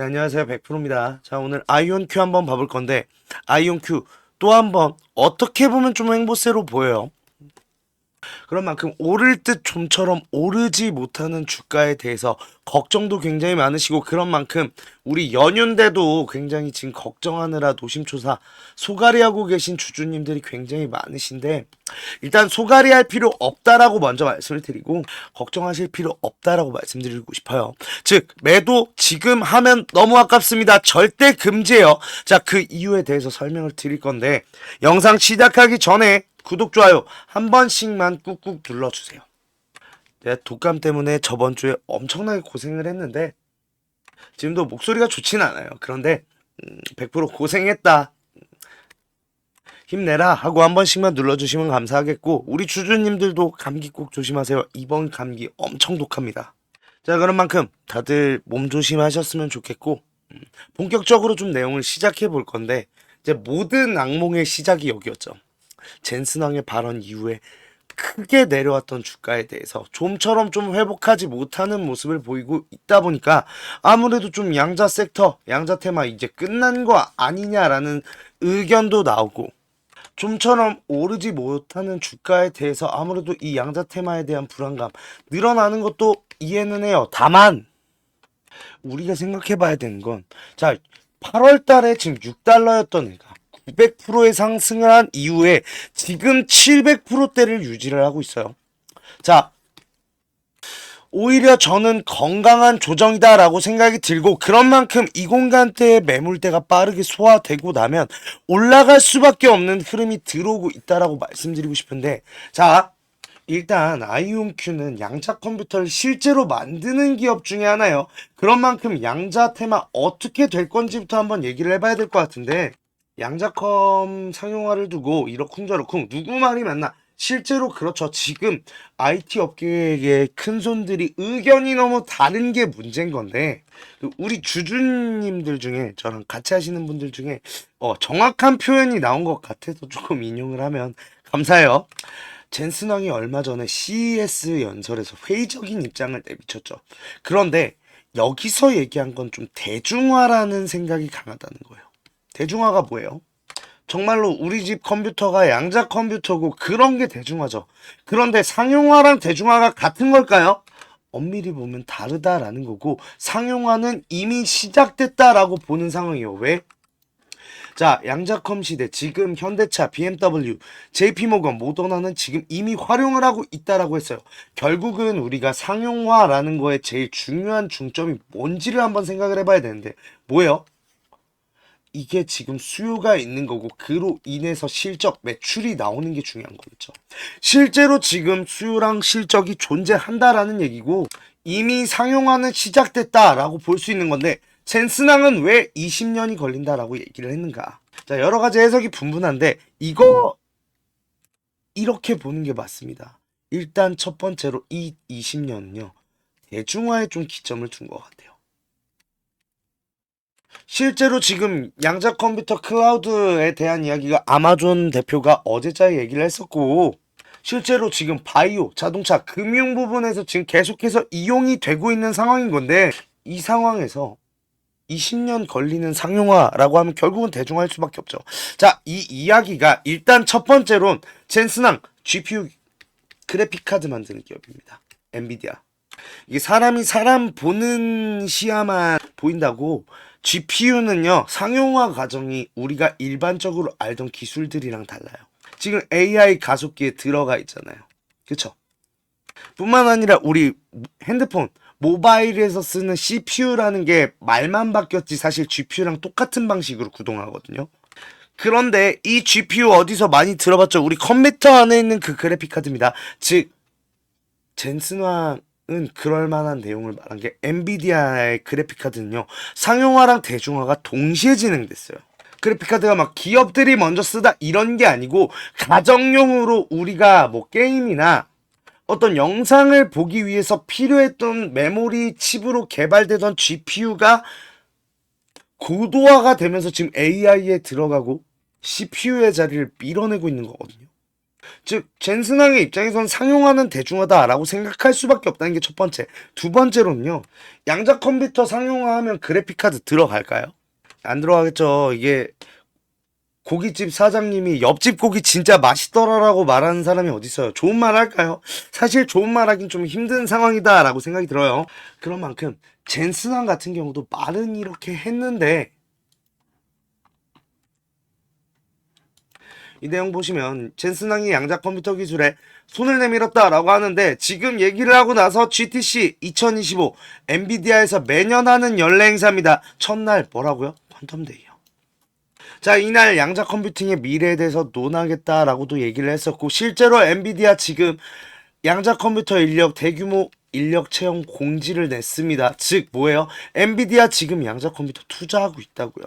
네, 안녕하세요. 100%입니다. 자, 오늘 아이온 큐 한번 봐볼 건데, 아이온 큐 또 한번 어떻게 보면 좀 행보세로 보여요. 그런 만큼 오를 듯 좀처럼 오르지 못하는 주가에 대해서 걱정도 굉장히 많으시고, 그런 만큼 우리 연휴인데도 굉장히 지금 걱정하느라 노심초사 소가리하고 계신 주주님들이 굉장히 많으신데, 일단 소가리 할 필요 없다라고 먼저 말씀을 드리고 걱정하실 필요 없다라고 말씀드리고 싶어요. 즉 매도 지금 하면 너무 아깝습니다. 절대 금지예요. 자, 그 이유에 대해서 설명을 드릴 건데 영상 시작하기 전에 구독, 좋아요 한 번씩만 꾹꾹 눌러주세요. 내가 독감 때문에 저번 주에 엄청나게 고생을 했는데 지금도 목소리가 좋진 않아요. 그런데 100% 고생했다, 힘내라 하고 한 번씩만 눌러주시면 감사하겠고, 우리 주주님들도 감기 꼭 조심하세요. 이번 감기 엄청 독합니다. 자, 그런 만큼 다들 몸 조심하셨으면 좋겠고, 본격적으로 좀 내용을 시작해 볼 건데, 이제 모든 악몽의 시작이 여기였죠. 젠슨왕의 발언 이후에 크게 내려왔던 주가에 대해서 좀처럼 좀 회복하지 못하는 모습을 보이고 있다 보니까 아무래도 좀 양자 섹터, 양자 테마 이제 끝난 거 아니냐라는 의견도 나오고, 좀처럼 오르지 못하는 주가에 대해서 아무래도 이 양자 테마에 대한 불안감 늘어나는 것도 이해는 해요. 다만 우리가 생각해 봐야 되는 건, 자, 8월 달에 지금 6달러였던 애가 900%의 상승을 한 이후에 지금 700%대를 유지를 하고 있어요. 자, 오히려 저는 건강한 조정이다라고 생각이 들고, 그런 만큼 이 공간대의 매물대가 빠르게 소화되고 나면 올라갈 수밖에 없는 흐름이 들어오고 있다라고 말씀드리고 싶은데, 자, 일단 아이온큐는 양자 컴퓨터를 실제로 만드는 기업 중에 하나예요. 그런 만큼 양자 테마 어떻게 될 건지부터 한번 얘기를 해봐야 될 것 같은데, 양자컴 상용화를 두고 이러쿵저러쿵 누구 말이 맞나? 실제로 그렇죠. 지금 IT 업계의 큰 손들이 의견이 너무 다른 게 문제인 건데, 우리 주주님들 중에 저랑 같이 하시는 분들 중에 정확한 표현이 나온 것 같아서 조금 인용을 하면 감사해요. 젠슨왕이 얼마 전에 CES 연설에서 회의적인 입장을 내비쳤죠. 그런데 여기서 얘기한 건 좀 대중화라는 생각이 강하다는 거예요. 대중화가 뭐예요? 정말로 우리 집 컴퓨터가 양자 컴퓨터고 그런 게 대중화죠. 그런데 상용화랑 대중화가 같은 걸까요? 엄밀히 보면 다르다라는 거고, 상용화는 이미 시작됐다라고 보는 상황이에요. 왜? 자, 양자컴 시대, 지금 현대차, BMW, JP모건, 모더나는 지금 이미 활용을 하고 있다라고 했어요. 결국은 우리가 상용화라는 거에 제일 중요한 중점이 뭔지를 한번 생각을 해봐야 되는데, 뭐예요? 이게 지금 수요가 있는 거고, 그로 인해서 실적, 매출이 나오는 게 중요한 거겠죠. 실제로 지금 수요랑 실적이 존재한다라는 얘기고, 이미 상용화는 시작됐다라고 볼 수 있는 건데, 젠슨왕은 왜 20년이 걸린다라고 얘기를 했는가? 자, 여러 가지 해석이 분분한데 이거 이렇게 보는 게 맞습니다. 일단 첫 번째로 이 20년은요, 대중화에 좀 기점을 둔 것 같아요. 실제로 지금 양자 컴퓨터 클라우드에 대한 이야기가 아마존 대표가 어제자에 얘기를 했었고, 실제로 지금 바이오, 자동차, 금융 부분에서 지금 계속해서 이용이 되고 있는 상황인 건데, 이 상황에서 20년 걸리는 상용화라고 하면 결국은 대중화할 수밖에 없죠. 자, 이 이야기가 일단 첫 번째론 젠슨왕 GPU 그래픽 카드 만드는 기업입니다. 엔비디아. 이게 사람이 사람 보는 시야만 보인다고, GPU는요, 상용화 과정이 우리가 일반적으로 알던 기술들이랑 달라요. 지금 AI 가속기에 들어가 있잖아요. 그쵸? 뿐만 아니라 우리 핸드폰, 모바일에서 쓰는 CPU라는 게 말만 바뀌었지 사실 GPU랑 똑같은 방식으로 구동하거든요. 그런데 이 GPU 어디서 많이 들어봤죠? 우리 컴퓨터 안에 있는 그 그래픽 카드입니다. 즉 젠슨왕은 그럴 만한 내용을 말한 게, 엔비디아의 그래픽 카드는요, 상용화랑 대중화가 동시에 진행됐어요. 그래픽 카드가 막 기업들이 먼저 쓰다 이런 게 아니고, 가정용으로 우리가 뭐 게임이나 어떤 영상을 보기 위해서 필요했던 메모리 칩으로 개발되던 GPU가 고도화가 되면서 지금 AI에 들어가고 CPU의 자리를 밀어내고 있는 거거든요. 즉 젠슨왕의 입장에선 상용화는 대중화다라고 생각할 수밖에 없다는 게 첫 번째. 두 번째로는요. 양자 컴퓨터 상용화하면 그래픽카드 들어갈까요? 안 들어가겠죠. 이게 고깃집 사장님이 옆집 고기 진짜 맛있더라라고 말하는 사람이 어딨어요. 좋은 말 할까요? 사실 좋은 말 하긴 좀 힘든 상황이다라고 생각이 들어요. 그런 만큼 젠슨왕 같은 경우도 말은 이렇게 했는데 이 내용 보시면 젠슨왕이 양자 컴퓨터 기술에 손을 내밀었다라고 하는데 지금 얘기를 하고 나서 GTC 2025 엔비디아에서 매년 하는 연례 행사입니다. 첫날 뭐라고요? 퀀텀데이요. 자, 이날 양자 컴퓨팅의 미래에 대해서 논하겠다라고도 얘기를 했었고 실제로 엔비디아 지금 양자 컴퓨터 인력 대규모 인력 채용 공지를 냈습니다. 즉 뭐예요? 엔비디아 지금 양자 컴퓨터 투자하고 있다고요.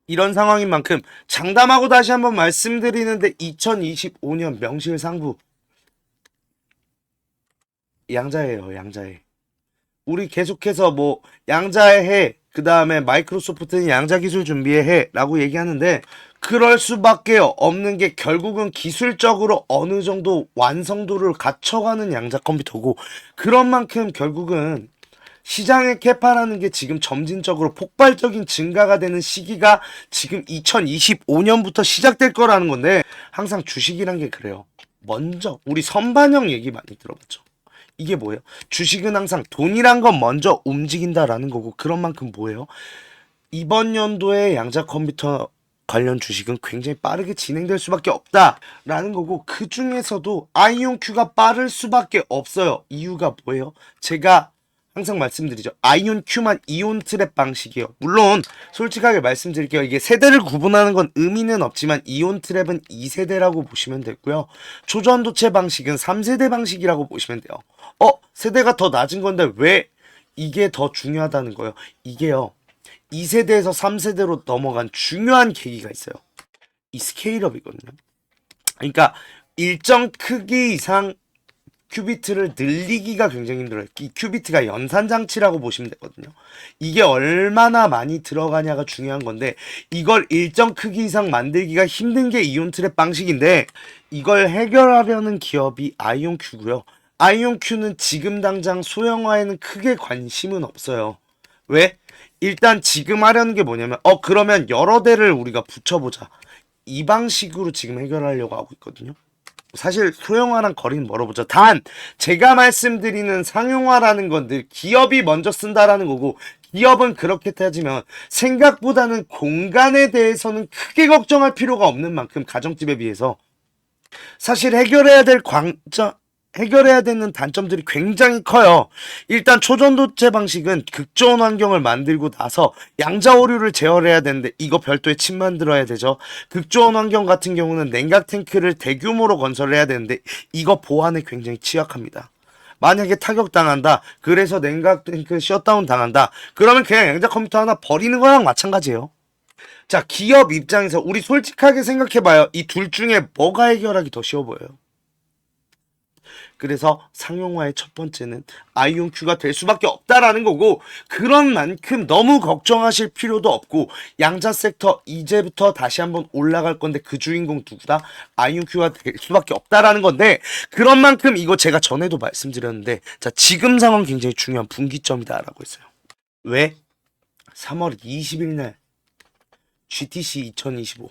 이런 상황인 만큼 장담하고 다시 한번 말씀드리는데 2025년 명실상부 양자예요. 양자해. 우리 계속해서 뭐 양자의 해, 그 다음에 마이크로소프트는 양자 기술 준비의 해라고 얘기하는데 그럴 수밖에 없는 게 결국은 기술적으로 어느 정도 완성도를 갖춰가는 양자 컴퓨터고 그런 만큼 결국은 시장의 캐파라는 게 지금 점진적으로 폭발적인 증가가 되는 시기가 지금 2025년부터 시작될 거라는 건데 항상 주식이란 게 그래요. 먼저 우리 선반영 얘기 많이 들어봤죠. 이게 뭐예요? 주식은 항상 돈이란 건 먼저 움직인다라는 거고 그런 만큼 뭐예요? 이번 연도에 양자 컴퓨터 관련 주식은 굉장히 빠르게 진행될 수밖에 없다라는 거고 그 중에서도 아이온큐가 빠를 수밖에 없어요. 이유가 뭐예요? 제가 항상 말씀드리죠. 아이온큐만 이온 트랩 방식이에요. 물론 솔직하게 말씀드릴게요. 이게 세대를 구분하는 건 의미는 없지만 이온 트랩은 2세대라고 보시면 되고요. 초전도체 방식은 3세대 방식이라고 보시면 돼요. 세대가 더 낮은 건데 왜 이게 더 중요하다는 거예요? 이게요. 2세대에서 3세대로 넘어간 중요한 계기가 있어요. 이 스케일업이거든요. 그러니까 일정 크기 이상 큐비트를 늘리기가 굉장히 힘들어요. 이 큐비트가 연산장치라고 보시면 되거든요. 이게 얼마나 많이 들어가냐가 중요한 건데 이걸 일정 크기 이상 만들기가 힘든 게 이온 트랩 방식인데 이걸 해결하려는 기업이 아이온큐고요. 아이온큐는 지금 당장 소형화에는 크게 관심은 없어요. 왜? 일단 지금 하려는 게 뭐냐면 그러면 여러 대를 우리가 붙여보자. 이 방식으로 지금 해결하려고 하고 있거든요. 사실 소형화랑 거리는 멀어보죠. 단 제가 말씀드리는 상용화라는 건 늘 기업이 먼저 쓴다라는 거고 기업은 그렇게 따지면 생각보다는 공간에 대해서는 크게 걱정할 필요가 없는 만큼 가정집에 비해서 사실 해결해야 되는 단점들이 굉장히 커요. 일단 초전도체 방식은 극저온 환경을 만들고 나서 양자 오류를 제어해야 되는데 이거 별도의 칩 만들어야 되죠. 극저온 환경 같은 경우는 냉각 탱크를 대규모로 건설을 해야 되는데 이거 보안에 굉장히 취약합니다. 만약에 타격당한다. 그래서 냉각 탱크 셧다운 당한다. 그러면 그냥 양자 컴퓨터 하나 버리는 거랑 마찬가지예요. 자, 기업 입장에서 우리 솔직하게 생각해봐요. 이 둘 중에 뭐가 해결하기 더 쉬워 보여요? 그래서 상용화의 첫 번째는 아이온큐가 될 수밖에 없다라는 거고 그런 만큼 너무 걱정하실 필요도 없고 양자 섹터 이제부터 다시 한번 올라갈 건데 그 주인공 누구다? 아이온큐가 될 수밖에 없다라는 건데 그런 만큼 이거 제가 전에도 말씀드렸는데 자 지금 상황 굉장히 중요한 분기점이다라고 했어요. 왜? 3월 20일 날 GTC 2025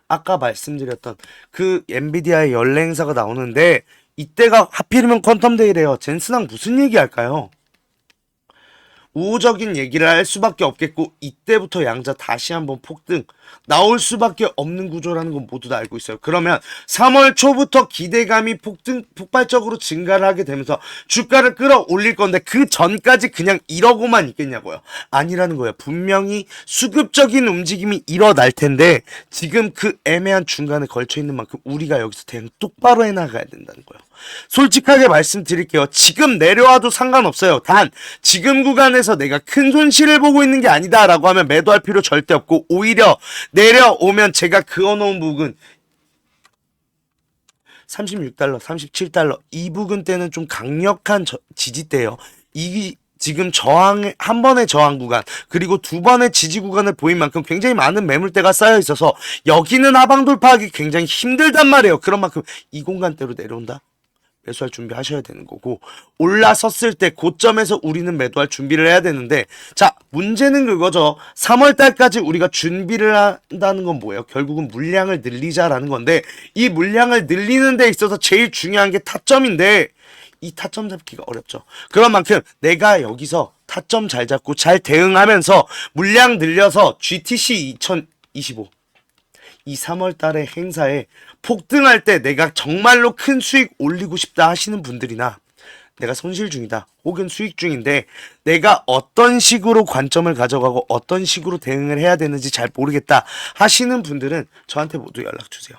아까 말씀드렸던 그 엔비디아의 연례 행사가 나오는데 이때가 하필이면 퀀텀데이래요. 젠슨왕 무슨 얘기 할까요? 우호적인 얘기를 할 수밖에 없겠고 이때부터 양자 다시 한번 폭등 나올 수밖에 없는 구조라는 건 모두 다 알고 있어요. 그러면 3월 초부터 기대감이 폭발적으로 증가를 하게 되면서 주가를 끌어올릴 건데 그 전까지 그냥 이러고만 있겠냐고요. 아니라는 거예요. 분명히 수급적인 움직임이 일어날 텐데 지금 그 애매한 중간에 걸쳐 있는 만큼 우리가 여기서 대응 똑바로 해나가야 된다는 거예요. 솔직하게 말씀드릴게요. 지금 내려와도 상관없어요. 단 지금 구간에서 내가 큰 손실을 보고 있는 게 아니다 라고 하면 매도할 필요 절대 없고 오히려 내려오면 제가 그어놓은 부분 36달러, 37달러 이 부근 때는 좀 강력한 지지대예요. 이 지금 한 번의 저항 구간 그리고 두 번의 지지 구간을 보인 만큼 굉장히 많은 매물대가 쌓여 있어서 여기는 하방 돌파하기 굉장히 힘들단 말이에요. 그런 만큼 이 공간대로 내려온다? 매수할 준비하셔야 되는 거고, 올라섰을 때 고점에서 우리는 매도할 준비를 해야 되는데, 자, 문제는 그거죠. 3월달까지 우리가 준비를 한다는 건 뭐예요? 결국은 물량을 늘리자라는 건데, 이 물량을 늘리는 데 있어서 제일 중요한 게 타점인데, 이 타점 잡기가 어렵죠. 그런 만큼 내가 여기서 타점 잘 잡고 잘 대응하면서 물량 늘려서 GTC 2025 이 3월 달의 행사에 폭등할 때 내가 정말로 큰 수익 올리고 싶다 하시는 분들이나 내가 손실 중이다 혹은 수익 중인데 내가 어떤 식으로 관점을 가져가고 어떤 식으로 대응을 해야 되는지 잘 모르겠다 하시는 분들은 저한테 모두 연락 주세요.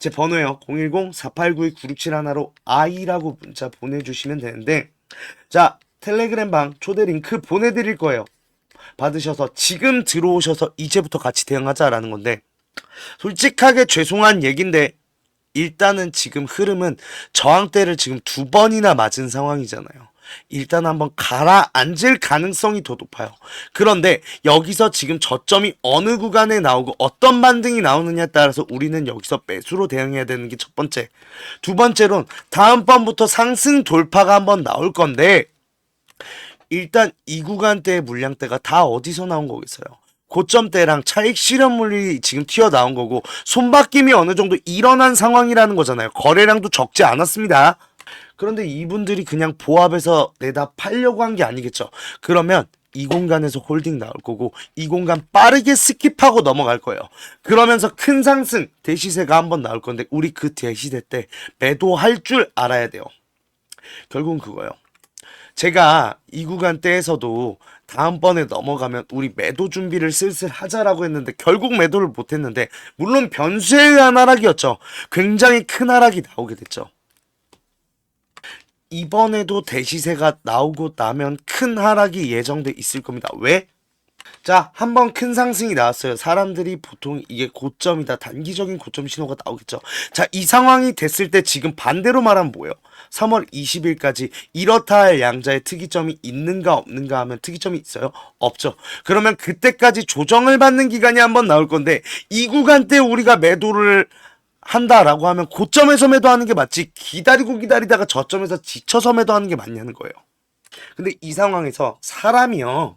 제 번호예요. 010-4892-9671로 아이라고 문자 보내주시면 되는데, 자, 텔레그램 방 초대 링크 보내드릴 거예요. 받으셔서 지금 들어오셔서 이제부터 같이 대응하자라는 건데, 솔직하게 죄송한 얘긴데 일단은 지금 흐름은 저항대를 지금 2번이나 맞은 상황이잖아요. 일단 한번 가라앉을 가능성이 더 높아요. 그런데 여기서 지금 저점이 어느 구간에 나오고 어떤 반등이 나오느냐에 따라서 우리는 여기서 매수로 대응해야 되는 게 첫 번째. 두 번째로는 다음번부터 상승 돌파가 한번 나올 건데 일단 이 구간대의 물량대가 다 어디서 나온 거겠어요? 고점대랑 차익 실현물이 지금 튀어나온 거고 손바뀜이 어느 정도 일어난 상황이라는 거잖아요. 거래량도 적지 않았습니다. 그런데 이분들이 그냥 보합해서 내다 팔려고 한 게 아니겠죠. 그러면 이 공간에서 홀딩 나올 거고 이 공간 빠르게 스킵하고 넘어갈 거예요. 그러면서 큰 상승 대시세가 한번 나올 건데 우리 그 대시세 때 매도할 줄 알아야 돼요. 결국은 그거예요. 제가 이 구간대에서도 다음번에 넘어가면 우리 매도 준비를 슬슬 하자라고 했는데 결국 매도를 못했는데 물론 변수에 의한 하락이었죠. 굉장히 큰 하락이 나오게 됐죠. 이번에도 대시세가 나오고 나면 큰 하락이 예정돼 있을 겁니다. 왜? 자, 한번 큰 상승이 나왔어요. 사람들이 보통 이게 고점이다. 단기적인 고점 신호가 나오겠죠. 자, 이 상황이 됐을 때 지금 반대로 말하면 뭐예요? 3월 20일까지 이렇다 할 양자의 특이점이 있는가 없는가 하면 특이점이 있어요? 없죠. 그러면 그때까지 조정을 받는 기간이 한번 나올 건데 이 구간대 우리가 매도를 한다라고 하면 고점에서 매도하는 게 맞지 기다리고 기다리다가 저점에서 지쳐서 매도하는 게 맞냐는 거예요. 근데 이 상황에서 사람이요.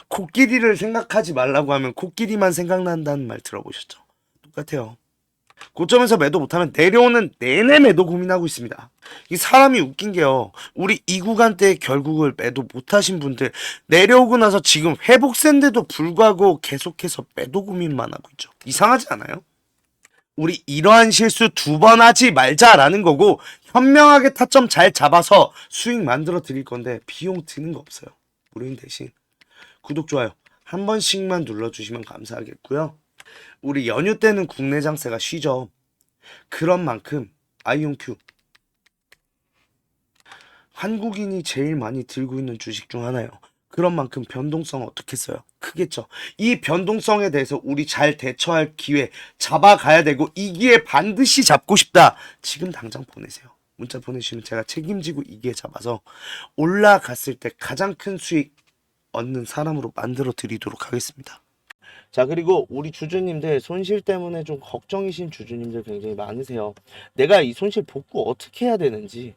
코끼리를 생각하지 말라고 하면 코끼리만 생각난다는 말 들어보셨죠? 똑같아요. 고점에서 매도 못하면 내려오는 내내 매도 고민하고 있습니다. 이 사람이 웃긴 게요. 우리 이 구간대에 결국을 매도 못하신 분들 내려오고 나서 지금 회복세인데도 불구하고 계속해서 매도 고민만 하고 있죠. 이상하지 않아요? 우리 이러한 실수 2번 하지 말자라는 거고 현명하게 타점 잘 잡아서 수익 만들어 드릴 건데 비용 드는 거 없어요. 우린 대신 구독, 좋아요 한 번씩만 눌러주시면 감사하겠고요. 우리 연휴 때는 국내 장세가 쉬죠. 그런 만큼 아이온큐 한국인이 제일 많이 들고 있는 주식 중 하나예요. 그런 만큼 변동성 어떻게 써요? 크겠죠. 이 변동성에 대해서 우리 잘 대처할 기회 잡아가야 되고 이 기회 반드시 잡고 싶다. 지금 당장 보내세요. 문자 보내주시면 제가 책임지고 이 기회 잡아서 올라갔을 때 가장 큰 수익 얻는 사람으로 만들어 드리도록 하겠습니다. 자, 그리고 우리 주주님들 손실 때문에 좀 걱정이신 주주님들 굉장히 많으세요. 내가 이 손실 복구 어떻게 해야 되는지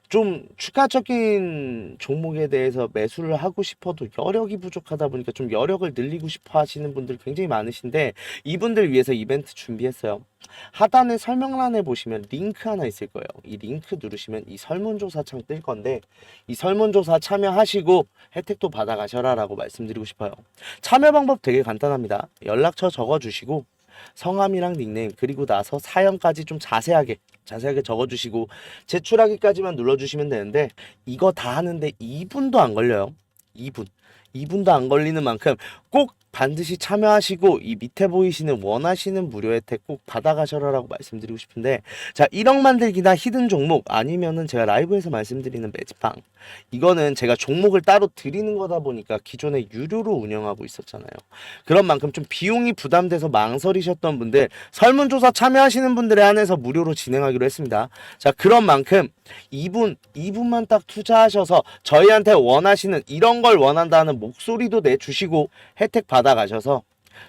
좀 추가적인 종목에 대해서 매수를 하고 싶어도 여력이 부족하다 보니까 좀 여력을 늘리고 싶어 하시는 분들 굉장히 많으신데 이분들 위해서 이벤트 준비했어요. 하단에 설명란에 보시면 링크 하나 있을 거예요. 이 링크 누르시면 이 설문조사 창 뜰 건데 이 설문조사 참여하시고 혜택도 받아가셔라 라고 말씀드리고 싶어요. 참여 방법 되게 간단합니다. 연락처 적어주시고 성함이랑 닉네임 그리고 나서 사연까지 좀 자세하게 적어주시고 제출하기까지만 눌러주시면 되는데 이거 다 하는데 2분도 안 걸려요. 2분도 안 걸리는 만큼 꼭 반드시 참여하시고 이 밑에 보이시는 원하시는 무료 혜택 꼭 받아가셔라라고 말씀드리고 싶은데, 자, 1억 만들기나 히든 종목 아니면은 제가 라이브에서 말씀드리는 매직방, 이거는 제가 종목을 따로 드리는 거다 보니까 기존에 유료로 운영하고 있었잖아요. 그런 만큼 좀 비용이 부담돼서 망설이셨던 분들, 설문조사 참여하시는 분들에 한해서 무료로 진행하기로 했습니다. 자, 그런 만큼 2분만 딱 투자하셔서 저희한테 원하시는 이런 걸 원한다는 목소리도 내주시고 혜택 받아가셔서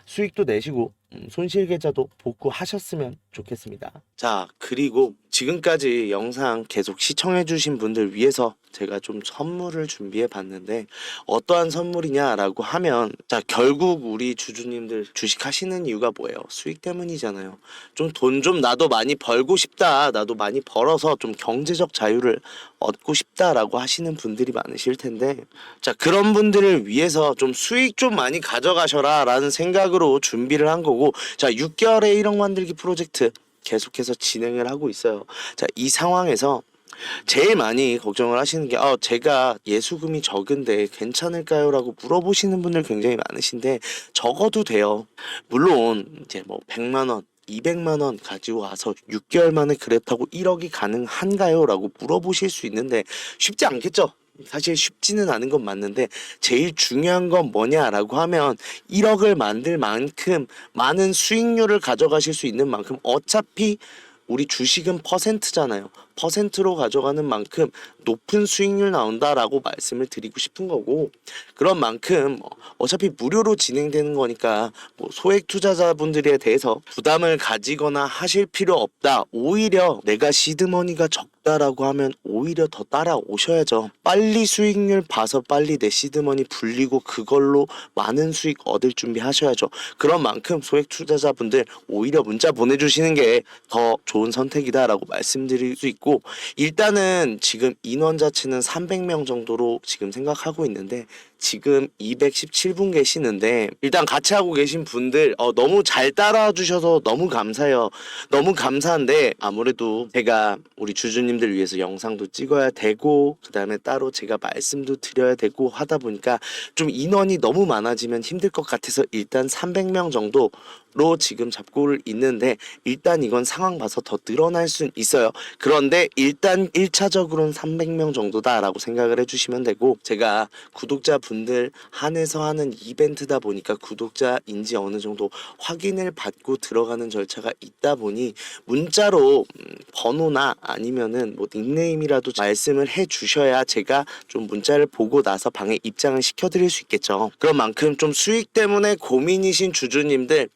수익도 내시고 손실 계좌도 복구하셨으면 좋겠습니다. 자, 그리고 지금까지 영상 계속 시청해주신 분들 위해서 제가 좀 선물을 준비해 봤는데, 어떠한 선물이냐라고 하면, 자, 결국 우리 주주님들 주식 하시는 이유가 뭐예요? 수익 때문이잖아요. 좀 돈 좀 나도 많이 벌고 싶다, 나도 많이 벌어서 좀 경제적 자유를 얻고 싶다라고 하시는 분들이 많으실 텐데, 자, 그런 분들을 위해서 좀 수익 좀 많이 가져가셔라 라는 생각으로 준비를 한 거고, 자, 6개월의 1억 만들기 프로젝트 계속해서 진행을 하고 있어요. 자, 이 상황에서 제일 많이 걱정을 하시는 게, 제가 예수금이 적은데 괜찮을까요? 라고 물어보시는 분들 굉장히 많으신데, 적어도 돼요. 물론 이제 뭐 100만 원 200만 원 가지고 와서 6개월 만에 그랬다고 1억이 가능한가요? 라고 물어보실 수 있는데, 쉽지 않겠죠? 사실 쉽지는 않은 건 맞는데, 제일 중요한 건 뭐냐라고 하면 1억을 만들 만큼 많은 수익률을 가져가실 수 있는 만큼, 어차피 우리 주식은 퍼센트잖아요. 퍼센트로 가져가는 만큼 높은 수익률 나온다라고 말씀을 드리고 싶은 거고, 그런 만큼 어차피 무료로 진행되는 거니까 뭐 소액 투자자분들에 대해서 부담을 가지거나 하실 필요 없다. 오히려 내가 시드머니가 적다라고 하면 오히려 더 따라오셔야죠. 빨리 수익률 봐서 빨리 내 시드머니 불리고 그걸로 많은 수익 얻을 준비 하셔야죠. 그런 만큼 소액 투자자분들 오히려 문자 보내주시는 게 더 좋은 선택이다라고 말씀드릴 수 있고, 일단은 지금 인원 자체는 300명 정도로 지금 생각하고 있는데, 지금 217분 계시는데, 일단 같이 하고 계신 분들 너무 잘 따라와 주셔서 너무 감사해요. 너무 감사한데, 아무래도 제가 우리 주주님들 위해서 영상도 찍어야 되고, 그 다음에 따로 제가 말씀도 드려야 되고 하다 보니까 좀 인원이 너무 많아지면 힘들 것 같아서 일단 300명 정도로 지금 잡고 있는데, 일단 이건 상황 봐서 더 늘어날 수는 있어요. 그런데 일단 1차적으로는 300명 정도다라고 생각을 해주시면 되고, 제가 구독자분들 한해서 하는 이벤트다 보니까 구독자인지 어느 정도 확인을 받고 들어가는 절차가 있다 보니 문자로 번호나 아니면은 뭐 닉네임이라도 말씀을 해 주셔야 제가 좀 문자를 보고 나서 방에 입장을 시켜드릴 수 있겠죠. 그런 만큼 좀 수익 때문에 고민이신 주주님들,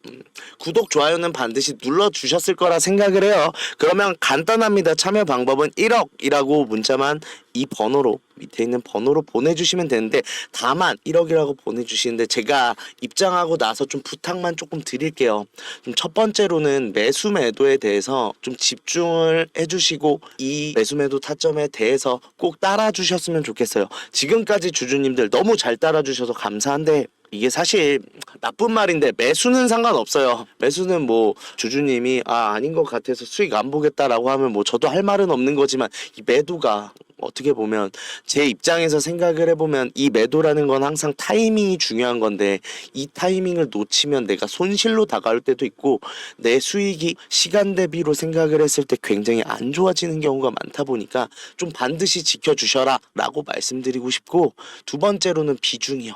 구독, 좋아요는 반드시 눌러주셨을 거라 생각을 해요. 그러면 간단합니다. 참여 방법은 1억이라고 문자만 이 번호로, 밑에 있는 번호로 보내주시면 되는데, 다만 1억이라고 보내주시는데 제가 입장하고 나서 좀 부탁만 조금 드릴게요. 좀 첫 번째로는 매수 매도에 대해서 좀 집중을 해주시고, 이 매수 매도 타점에 대해서 꼭 따라주셨으면 좋겠어요. 지금까지 주주님들 너무 잘 따라주셔서 감사한데, 이게 사실 나쁜 말인데 매수는 상관없어요. 매수는 뭐 주주님이 아닌 것 같아서 수익 안 보겠다라고 하면 뭐 저도 할 말은 없는 거지만, 이 매도가 어떻게 보면 제 입장에서 생각을 해보면 이 매도라는 건 항상 타이밍이 중요한 건데, 이 타이밍을 놓치면 내가 손실로 다가올 때도 있고, 내 수익이 시간 대비로 생각을 했을 때 굉장히 안 좋아지는 경우가 많다 보니까 좀 반드시 지켜주셔라 라고 말씀드리고 싶고, 두 번째로는 비중이요.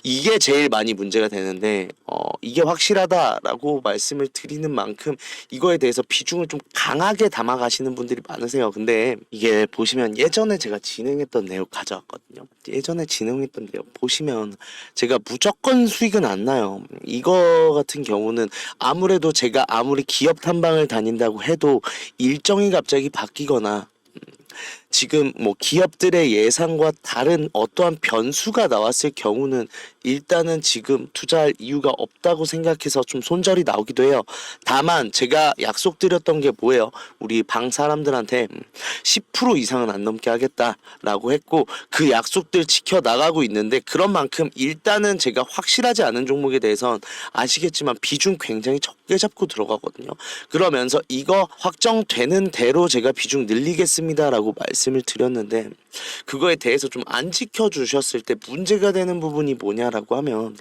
이게 제일 많이 문제가 되는데, 이게 확실하다라고 말씀을 드리는 만큼 이거에 대해서 비중을 좀 강하게 담아 가시는 분들이 많으세요. 근데 이게 보시면 예전에 제가 진행했던 내용 가져왔거든요. 예전에 진행했던 내용 보시면 제가 무조건 수익은 안 나요. 이거 같은 경우는 아무래도 제가 아무리 기업 탐방을 다닌다고 해도 일정이 갑자기 바뀌거나, 지금 뭐 기업들의 예상과 다른 어떠한 변수가 나왔을 경우는 일단은 지금 투자할 이유가 없다고 생각해서 좀 손절이 나오기도 해요. 다만 제가 약속드렸던 게 뭐예요? 우리 방 사람들한테 10% 이상은 안 넘게 하겠다라고 했고, 그 약속들 지켜나가고 있는데, 그런 만큼 일단은 제가 확실하지 않은 종목에 대해선 아시겠지만 비중 굉장히 적게 잡고 들어가거든요. 그러면서 이거 확정되는 대로 제가 비중 늘리겠습니다라고 말씀 말씀을 드렸는데 그거에 대해서 좀 안 지켜주셨을 때 문제가 되는 부분이 뭐냐라고 하면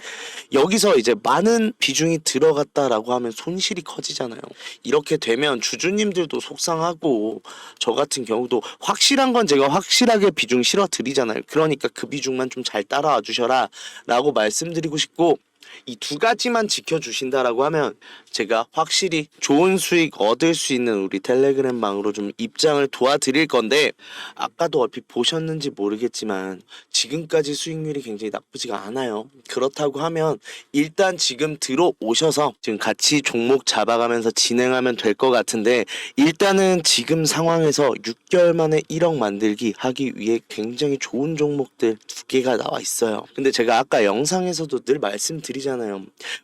여기서 이제 많은 비중이 들어갔다라고 하면 손실이 커지잖아요. 이렇게 되면 주주님들도 속상하고 저 같은 경우도 확실한 건 제가 확실하게 비중 실어 드리잖아요. 그러니까 그 비중만 좀 잘 따라와 주셔라 라고 말씀드리고 싶고, 이 두 가지만 지켜주신다라고 하면 제가 확실히 좋은 수익 얻을 수 있는 우리 텔레그램 방으로 좀 입장을 도와드릴 건데, 아까도 얼핏 보셨는지 모르겠지만 지금까지 수익률이 굉장히 나쁘지가 않아요. 그렇다고 하면 일단 지금 들어오셔서 지금 같이 종목 잡아가면서 진행하면 될 것 같은데, 일단은 지금 상황에서 6개월 만에 1억 만들기 하기 위해 굉장히 좋은 종목들 두 개가 나와 있어요. 근데 제가 아까 영상에서도 늘 말씀드리잖아요.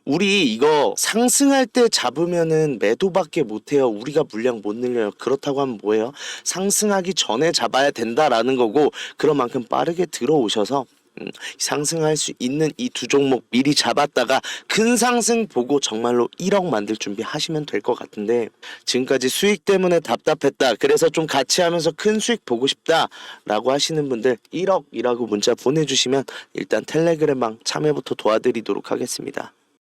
우리 이거 상승할 때 잡으면은 매도밖에 못해요. 우리가 물량 못 늘려요. 그렇다고 하면 뭐예요? 상승하기 전에 잡아야 된다라는 거고, 그런 만큼 빠르게 들어오셔서 상승할 수 있는 이 두 종목 미리 잡았다가 큰 상승 보고 정말로 1억 만들 준비 하시면 될 것 같은데, 지금까지 수익 때문에 답답했다, 그래서 좀 같이 하면서 큰 수익 보고 싶다 라고 하시는 분들 1억이라고 문자 보내주시면 일단 텔레그램방 참여부터 도와드리도록 하겠습니다.